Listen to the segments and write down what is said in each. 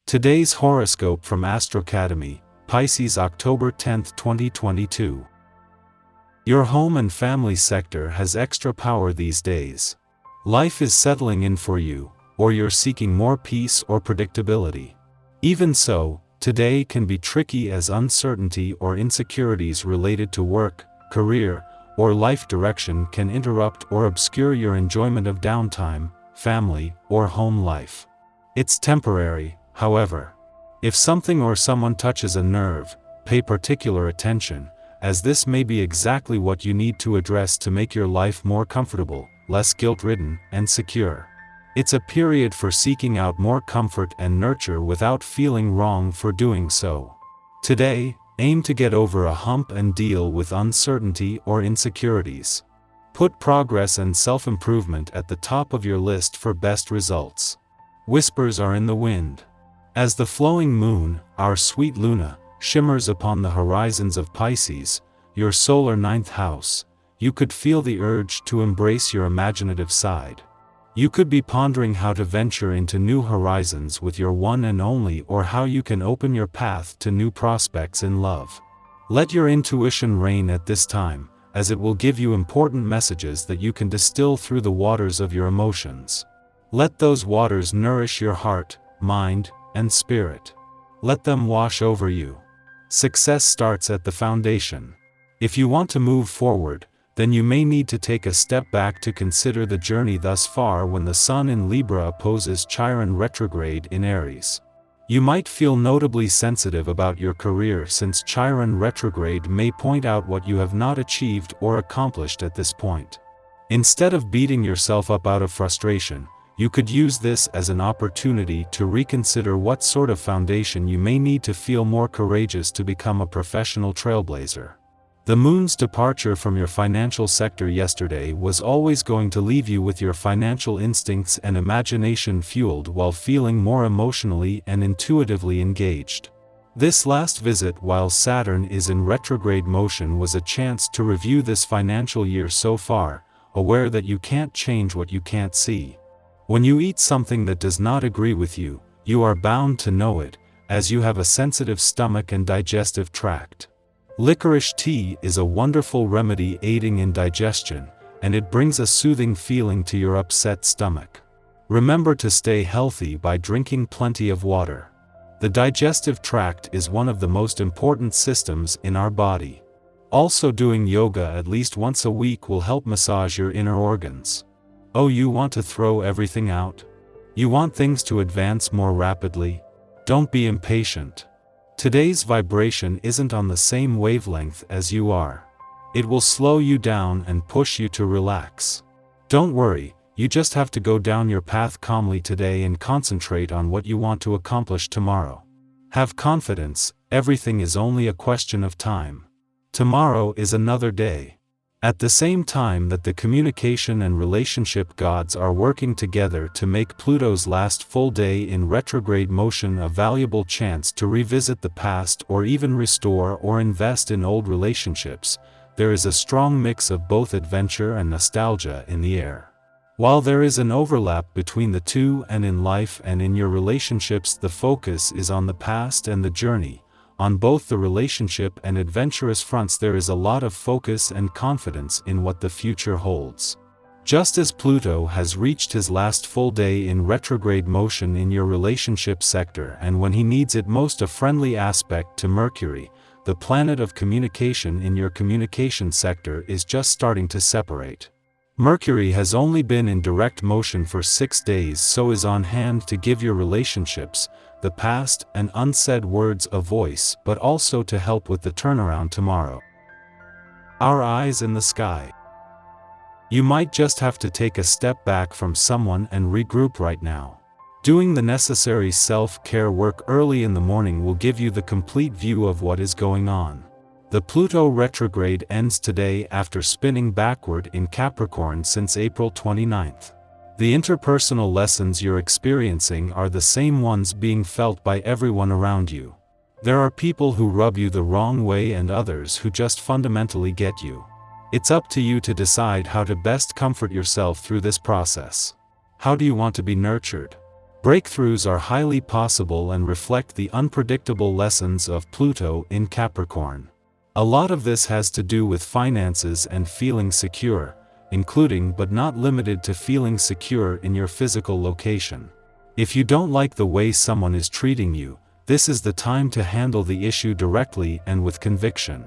Today's horoscope from Astrocademy, Pisces, October 10, 2022. Your home and family sector has extra power these days. Life is settling in for you, or you're seeking more peace or predictability. Even so, today can be tricky as uncertainty or insecurities related to work, career, or life direction can interrupt or obscure your enjoyment of downtime, family, or home life. It's temporary, however. If something or someone touches a nerve, pay particular attention, as this may be exactly what you need to address to make your life more comfortable, less guilt-ridden, and secure. It's a period for seeking out more comfort and nurture without feeling wrong for doing so. Today, aim to get over a hump and deal with uncertainty or insecurities. Put progress and self-improvement at the top of your list for best results. Whispers are in the wind. As the flowing moon, our sweet Luna, shimmers upon the horizons of Pisces, your solar ninth house, you could feel the urge to embrace your imaginative side. You could be pondering how to venture into new horizons with your one and only, or how you can open your path to new prospects in love. Let your intuition reign at this time, as it will give you important messages that you can distill through the waters of your emotions. Let those waters nourish your heart, mind, and spirit. Let them wash over you. Success starts at the foundation. If you want to move forward, then you may need to take a step back to consider the journey thus far when the Sun in Libra opposes Chiron retrograde in Aries. You might feel notably sensitive about your career since Chiron retrograde may point out what you have not achieved or accomplished at this point. Instead of beating yourself up out of frustration, you could use this as an opportunity to reconsider what sort of foundation you may need to feel more courageous to become a professional trailblazer. The moon's departure from your financial sector yesterday was always going to leave you with your financial instincts and imagination fueled while feeling more emotionally and intuitively engaged. This last visit while Saturn is in retrograde motion was a chance to review this financial year so far, aware that you can't change what you can't see. When you eat something that does not agree with you, you are bound to know it, as you have a sensitive stomach and digestive tract. Licorice tea is a wonderful remedy aiding in digestion, and it brings a soothing feeling to your upset stomach. Remember to stay healthy by drinking plenty of water. The digestive tract is one of the most important systems in our body. Also, doing yoga at least once a week will help massage your inner organs. Oh, you want to throw everything out? You want things to advance more rapidly? Don't be impatient. Today's vibration isn't on the same wavelength as you are. It will slow you down and push you to relax. Don't worry, you just have to go down your path calmly today and concentrate on what you want to accomplish tomorrow. Have confidence, everything is only a question of time. Tomorrow is another day. At the same time that the communication and relationship gods are working together to make Pluto's last full day in retrograde motion a valuable chance to revisit the past or even restore or invest in old relationships, there is a strong mix of both adventure and nostalgia in the air. While there is an overlap between the two, and in life and in your relationships the focus is on the past and the journey, on both the relationship and adventurous fronts there is a lot of focus and confidence in what the future holds. Just as Pluto has reached his last full day in retrograde motion in your relationship sector, and when he needs it most a friendly aspect to Mercury, the planet of communication in your communication sector is just starting to separate. Mercury has only been in direct motion for 6 days, so is on hand to give your relationships, the past, and unsaid words a voice, but also to help with the turnaround tomorrow. Our eyes in the sky. You might just have to take a step back from someone and regroup right now. Doing the necessary self-care work early in the morning will give you the complete view of what is going on. The Pluto retrograde ends today after spinning backward in Capricorn since April 29th. The interpersonal lessons you're experiencing are the same ones being felt by everyone around you. There are people who rub you the wrong way and others who just fundamentally get you. It's up to you to decide how to best comfort yourself through this process. How do you want to be nurtured? Breakthroughs are highly possible and reflect the unpredictable lessons of Pluto in Capricorn. A lot of this has to do with finances and feeling secure, including but not limited to feeling secure in your physical location. If you don't like the way someone is treating you, this is the time to handle the issue directly and with conviction.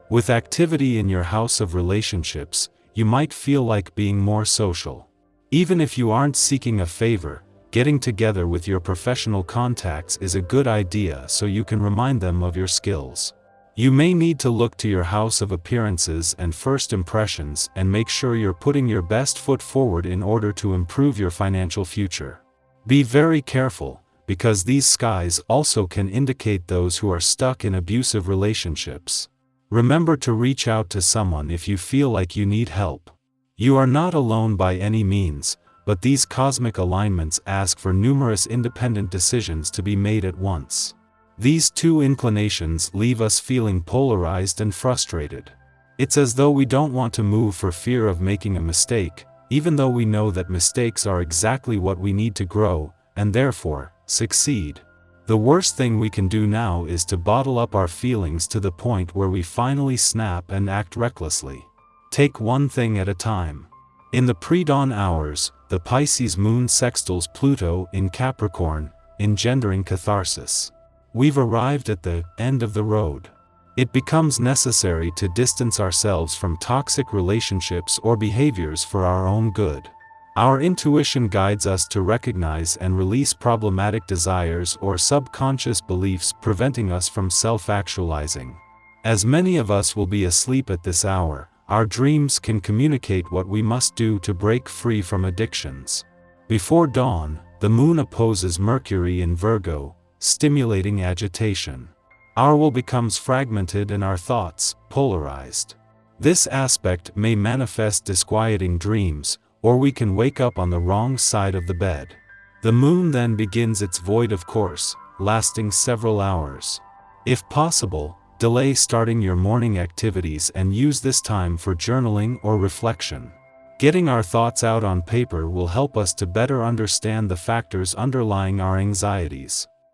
With activity in your house of relationships, you might feel like being more social. Even if you aren't seeking a favor, getting together with your professional contacts is a good idea so you can remind them of your skills. You may need to look to your house of appearances and first impressions and make sure you're putting your best foot forward in order to improve your financial future. Be very careful, because these skies also can indicate those who are stuck in abusive relationships. Remember to reach out to someone if you feel like you need help. You are not alone by any means, but these cosmic alignments ask for numerous independent decisions to be made at once. These two inclinations leave us feeling polarized and frustrated. It's as though we don't want to move for fear of making a mistake, even though we know that mistakes are exactly what we need to grow, and therefore, succeed. The worst thing we can do now is to bottle up our feelings to the point where we finally snap and act recklessly. Take one thing at a time. In the pre-dawn hours, the Pisces moon sextiles Pluto in Capricorn, engendering catharsis. We've arrived at the end of the road. It becomes necessary to distance ourselves from toxic relationships or behaviors for our own good. Our intuition guides us to recognize and release problematic desires or subconscious beliefs preventing us from self-actualizing. As many of us will be asleep at this hour, our dreams can communicate what we must do to break free from addictions. Before dawn, the moon opposes Mercury in Virgo, stimulating agitation. Our will becomes fragmented and our thoughts, polarized. This aspect may manifest disquieting dreams, or we can wake up on the wrong side of the bed. The moon then begins its void of course, lasting several hours. If possible, delay starting your morning activities and use this time for journaling or reflection. Getting our thoughts out on paper will help us to better understand the factors underlying our anxieties.